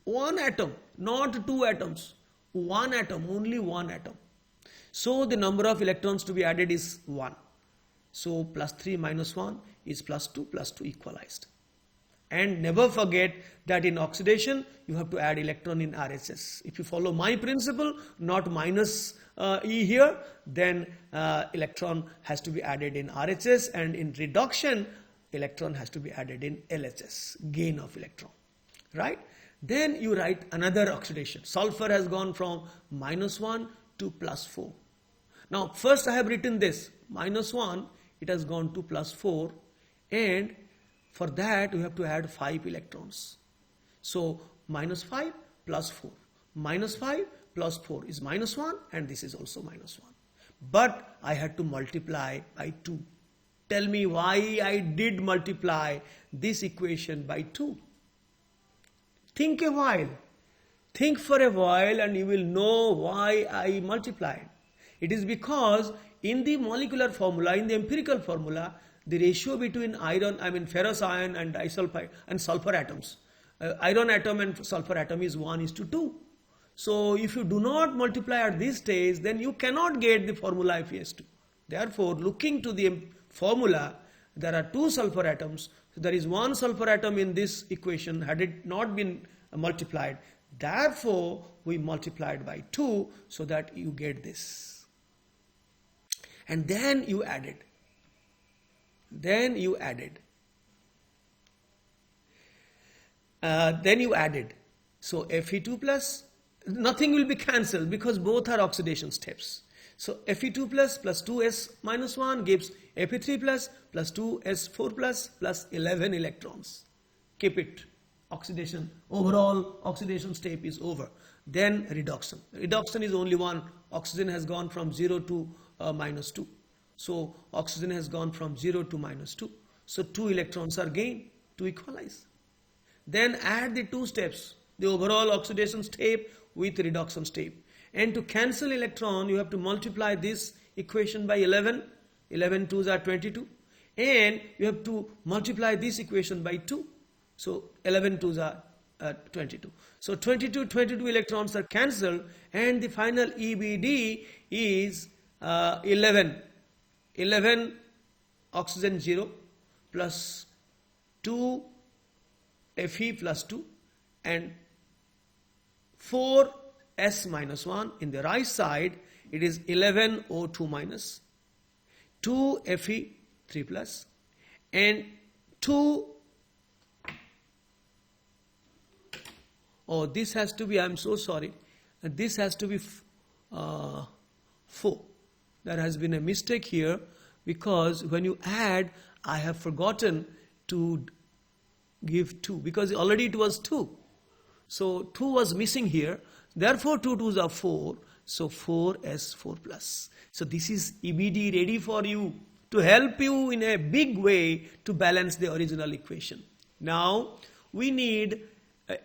One atom, not two atoms. One atom, only one atom. So the number of electrons to be added is 1. So +3 - 1 is +2 equalized. And never forget that in oxidation, you have to add electron in RHS. If you follow my principle, not minus E here, then electron has to be added in RHS, and in reduction, electron has to be added in LHS, gain of electron, right? Then you write another oxidation. Sulfur has gone from -1 to +4. Now first I have written this, -1, it has gone to +4, and for that we have to add 5 electrons. So -5 + 4. -5 + 4 is -1, and this is also -1. But I had to multiply by 2. Tell me why I did multiply this equation by 2. Think a while. Think for a while and you will know why I multiplied. It is because in the molecular formula, in the empirical formula, the ratio between ferrous iron and disulfide and sulfur atoms, iron atom and sulfur atom is 1:2. So if you do not multiply at this stage, then you cannot get the formula FeS2. Therefore, looking to the formula, there are two sulfur atoms. So there is one sulfur atom in this equation had it not been multiplied. Therefore, we multiplied by 2 so that you get this. And then you added. Then you added. So Fe2 plus, nothing will be cancelled because both are oxidation steps. So Fe2 plus 2s - 1 gives Fe3 plus 2s4 plus 11 electrons. Keep it. Oxidation, overall oxidation step is over. Then reduction. Reduction is only one. Oxygen has gone from 0 to -2. So oxygen has gone from 0 to -2. So 2 electrons are gained to equalize. Then add the two steps. The overall oxidation step with reduction step. And to cancel electron, you have to multiply this equation by 11. 11 2s are 22. And you have to multiply this equation by 2. So 11 2s are 22. So 22 electrons are cancelled, and the final EBD is 11. 11 oxygen 0 plus 2 Fe plus 2 and 4 S minus 1. In the right side, it is 11 O2 minus 2 Fe 3 plus and 2. Oh, this has to be, I'm so sorry, this has to be 4. There has been a mistake here, because when you add, I have forgotten to give 2, because already it was 2. So 2 was missing here. Therefore 2 2s are 4. So 4S4 plus. So this is EBD ready for you, to help you in a big way to balance the original equation. Now we need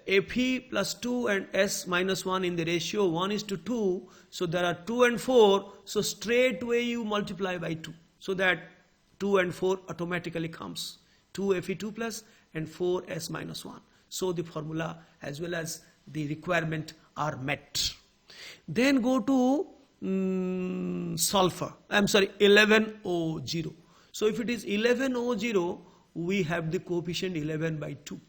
Fe plus 2 and S minus 1 in the ratio 1:2. So there are 2 and 4. So straight away you multiply by 2. So that 2 and 4 automatically comes. 2 Fe2 plus and 4 S minus 1. So the formula as well as the requirement are met. Then go to sulfur. 11O0. So if it is 11O0, we have the coefficient 11 by 2.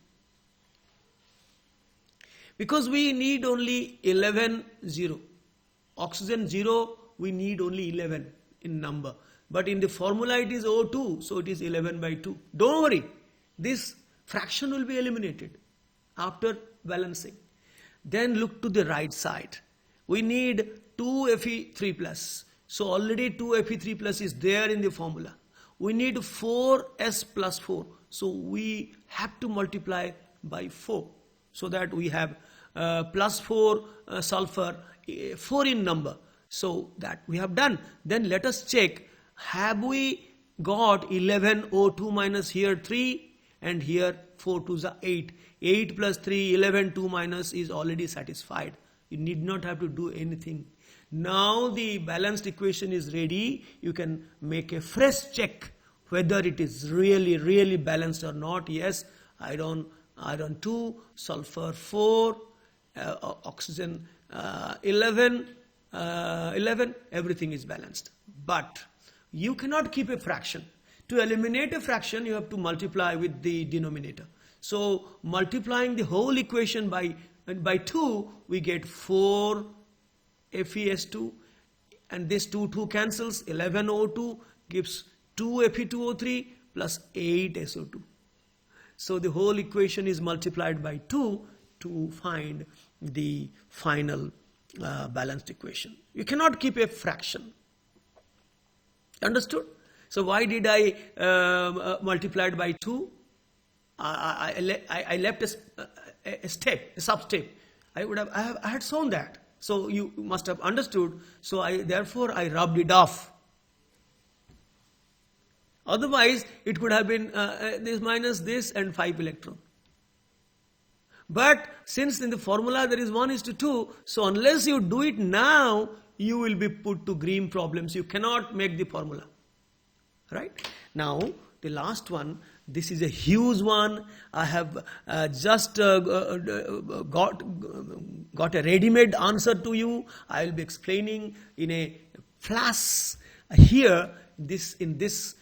Because we need only 11 0. Oxygen 0, we need only 11 in number. But in the formula it is O2, so it is 11 by 2. Don't worry, this fraction will be eliminated after balancing. Then look to the right side. We need 2 Fe3 plus. So already 2 Fe3 plus is there in the formula. We need 4S plus 4. So we have to multiply by 4. So that we have plus 4 sulfur, 4 in number. So that we have done. Then let us check, have we got 11 O2 minus here 3 and here 4 2s are 8. 8 plus 3, 11 2 minus is already satisfied. You need not have to do anything. Now the balanced equation is ready. You can make a fresh check whether it is really balanced or not. Yes, iron 2, sulfur 4, oxygen 11, everything is balanced. But you cannot keep a fraction. To eliminate a fraction, you have to multiply with the denominator. So multiplying the whole equation by 2, we get 4 FeS2, and this 2 cancels. 11O2 gives 2 Fe2O3 plus 8 SO2. So the whole equation is multiplied by 2 to find the final balanced equation. You cannot keep a fraction. Understood? So why did I multiply it by 2? I left a sub-step. I had shown that. So you must have understood. So therefore I rubbed it off. Otherwise it could have been this minus this and 5 electron. But since in the formula there is 1:2, so unless you do it now, you will be put to green problems. You cannot make the formula. Right? Now the last one, this is a huge one. I have just got a ready-made answer to you. I will be explaining in a flash. Here, in this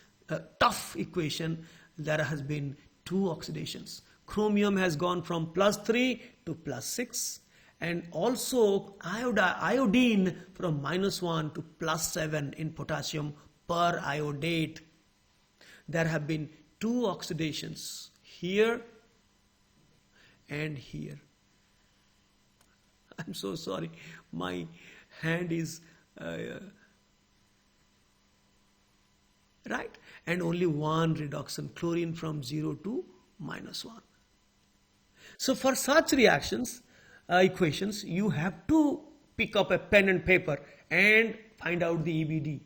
tough equation, there has been 2 oxidations. Chromium has gone from +3 to +6, and also iodine from -1 to +7 in potassium per iodate. There have been 2 oxidations here and here. I'm so sorry, my hand is right, and only 1 reduction, chlorine from 0 to -1. So for such reactions, equations, you have to pick up a pen and paper and find out the EBD.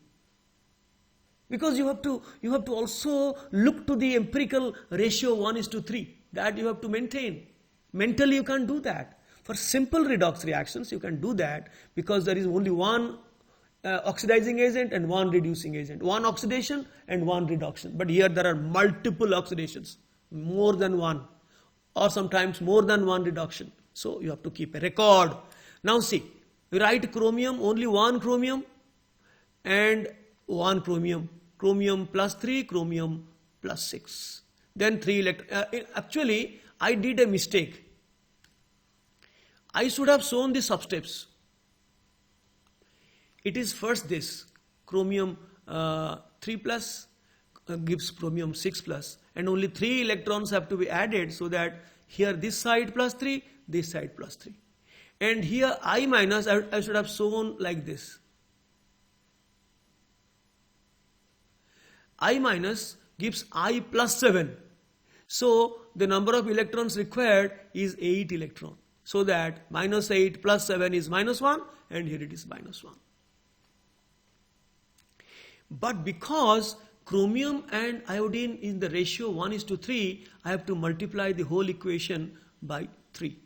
Because you have to also look to the empirical ratio 1:3. That you have to maintain. Mentally you can't do that. For simple redox reactions, you can do that because there is only one oxidizing agent and one reducing agent, one oxidation and one reduction. But here there are multiple oxidations, more than one, or sometimes more than one reduction. So you have to keep a record. Now see, we write chromium, only one chromium and one chromium. Chromium plus 3, chromium plus 6. Then 3 electrons. Actually, I did a mistake. I should have shown the substeps. It is first this, chromium 3 plus gives chromium 6 plus, and only 3 electrons have to be added, so that here this side plus 3, this side plus 3. And here I minus, I should have shown like this. I minus gives I plus 7. So the number of electrons required is 8 electrons. So that minus 8 plus 7 is minus 1, and here it is minus 1. But because chromium and iodine in the ratio 1:3, I have to multiply the whole equation by 3.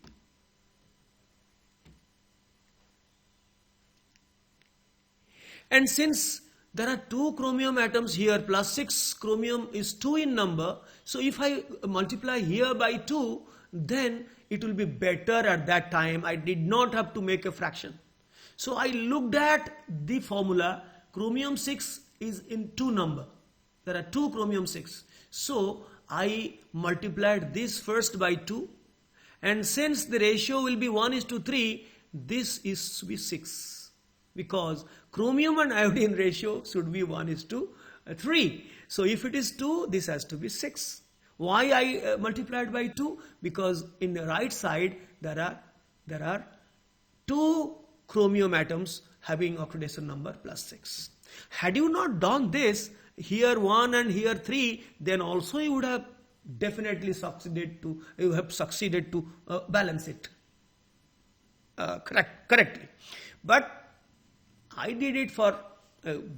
And since there are 2 chromium atoms here plus 6, chromium is 2 in number. So if I multiply here by 2, then it will be better at that time. I did not have to make a fraction. So I looked at the formula. Chromium 6 is in 2 number. There are 2 chromium 6. So I multiplied this first by 2. And since the ratio will be 1:3, this is to be 6. Because chromium and iodine ratio should be 1:3. So if it is 2, this has to be 6. Why I multiplied by 2? Because in the right side there are 2 chromium atoms having oxidation number plus 6. Had you not done this, here 1 and here 3, then also you would have definitely succeeded to balance it correctly. But I did it for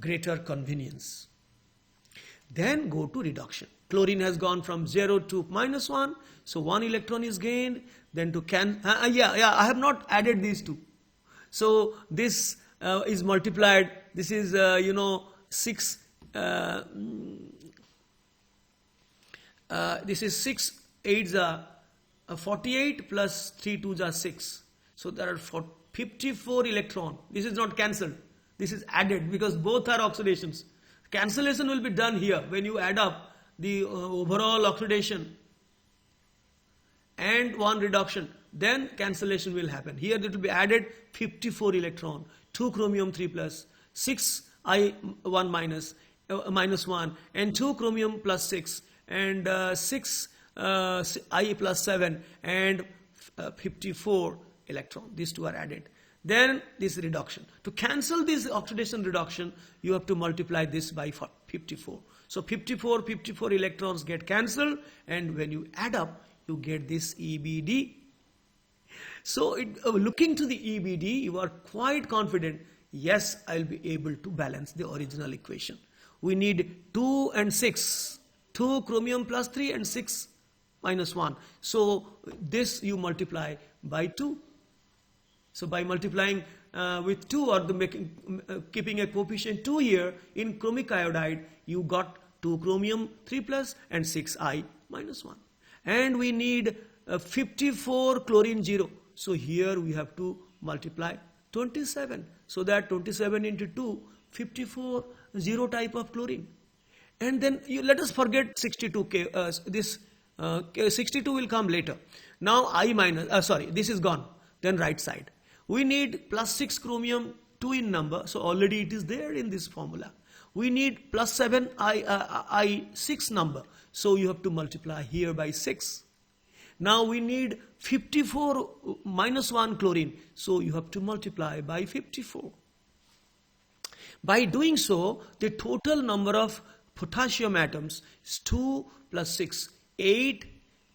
greater convenience. Then go to reduction. Chlorine has gone from 0 to -1, so 1 electron is gained. Then to I have not added these two. So this is multiplied. This is 6. This is 6 8s are 48 plus 3 2s are 6. So there are 54 electron. This is not cancelled. This is added because both are oxidations. Cancellation will be done here when you add up the overall oxidation and one reduction. Then cancellation will happen. Here it will be added 54 electron, 2 chromium 3 plus, 6 I1 minus 1, and 2 chromium plus 6, and 6 I plus 7, and 54 electron. These two are added. Then this reduction. To cancel this oxidation reduction, you have to multiply this by 54. So 54 electrons get cancelled, and when you add up, you get this EBD. So looking to the EBD, you are quite confident, yes, I'll be able to balance the original equation. We need 2 and 6, 2 chromium plus 3 and 6 minus 1. So this you multiply by 2. So by multiplying with 2 or keeping a coefficient 2 here in chromic iodide, you got 2 chromium 3 plus and 6 I minus 1. And we need 54 chlorine 0. So here we have to multiply 27. So that 27 into 2, 54 0 type of chlorine. And then let us forget 62. This 62 will come later. Now I minus, this is gone. Then right side. We need plus 6 chromium 2 in number. So already it is there in this formula. We need plus 7 I6 number. So you have to multiply here by 6. Now we need 54 minus 1 chlorine. So you have to multiply by 54. By doing so, the total number of potassium atoms is 2 plus 6, 8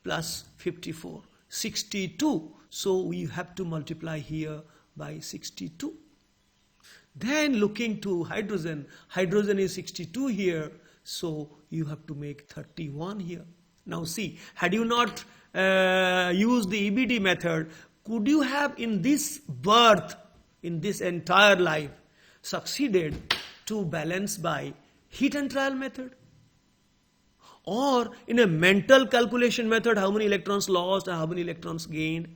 plus 54, 62. So we have to multiply here by 62. Then looking to hydrogen, hydrogen is 62 here. So you have to make 31 here. Now see, had you not used the EBD method, could you have in this birth, in this entire life, succeeded to balance by hit and trial method? Or in a mental calculation method, how many electrons lost, how many electrons gained?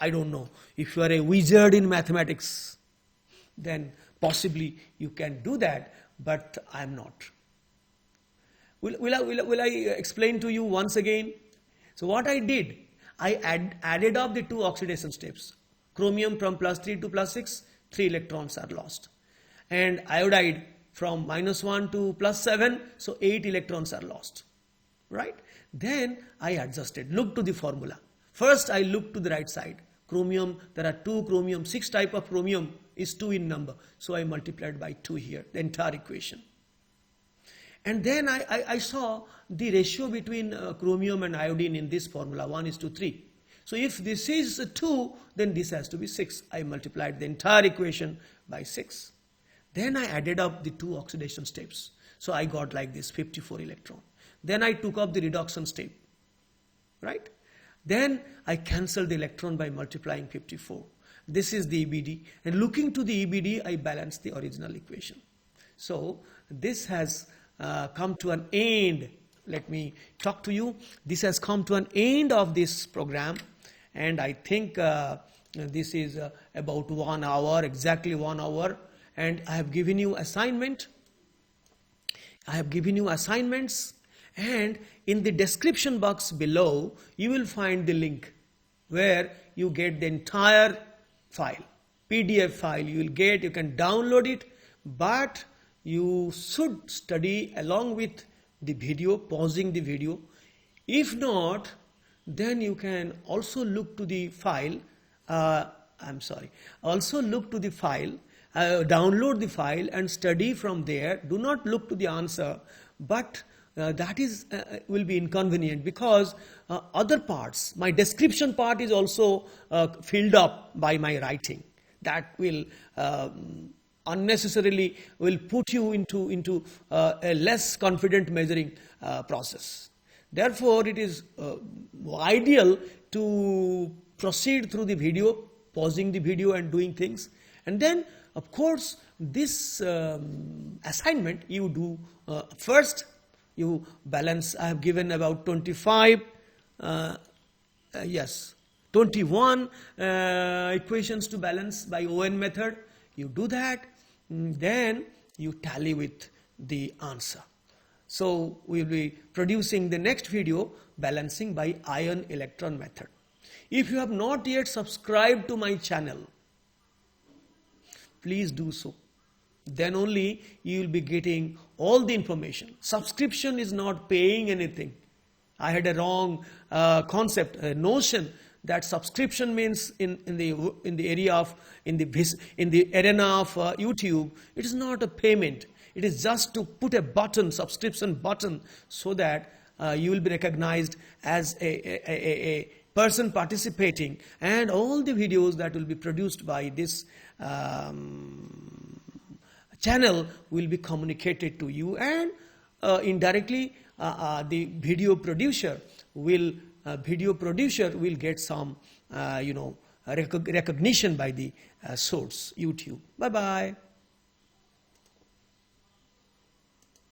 I don't know. If you are a wizard in mathematics, then possibly you can do that, but I am not. Will I explain to you once again? So what I did, I added up the two oxidation steps. Chromium from +3 to +6, 3 electrons are lost. And iodide from -1 to +7, so 8 electrons are lost. Right? Then I adjusted, look to the formula. First I look to the right side. Chromium, there are 2 chromium, 6 type of chromium is 2 in number. So I multiplied by 2 here, the entire equation. And then I saw the ratio between chromium and iodine in this formula, 1:3. So if this is 2, then this has to be 6. I multiplied the entire equation by 6. Then I added up the 2 oxidation steps. So I got like this 54 electron. Then I took up the reduction step. Right? Then I cancelled the electron by multiplying 54. This is the EBD. And looking to the EBD, I balanced the original equation. So this has come to an end. Let me talk to you. This has come to an end of this program. And I think this is about 1 hour, exactly 1 hour. And I have given you assignment. I have given you assignments. And in the description box below, you will find the link where you get the entire file, PDF file you will get. You can download it, but you should study along with the video, pausing the video. If not, then you can also look to the file. Also look to the file, download the file and study from there. Do not look to the answer, but that is will be inconvenient because other parts, my description part is also filled up by my writing. That will unnecessarily will put you into a less confident measuring process. Therefore, it is ideal to proceed through the video, pausing the video and doing things. And then, of course, this assignment you do first. You balance. I have given about 21 equations to balance by Owen method. You do that, then you tally with the answer. So we will be producing the next video, balancing by ion electron method. If you have not yet subscribed to my channel, please do so. Then only you will be getting all the information. Subscription is not paying anything. I had a wrong concept, a notion that subscription means in the arena of YouTube. It is not a payment. It is just to put a button, subscription button, so that you will be recognized as a person participating, and all the videos that will be produced by this channel will be communicated to you, and indirectly the video producer will get some recognition by the source, YouTube. Bye bye.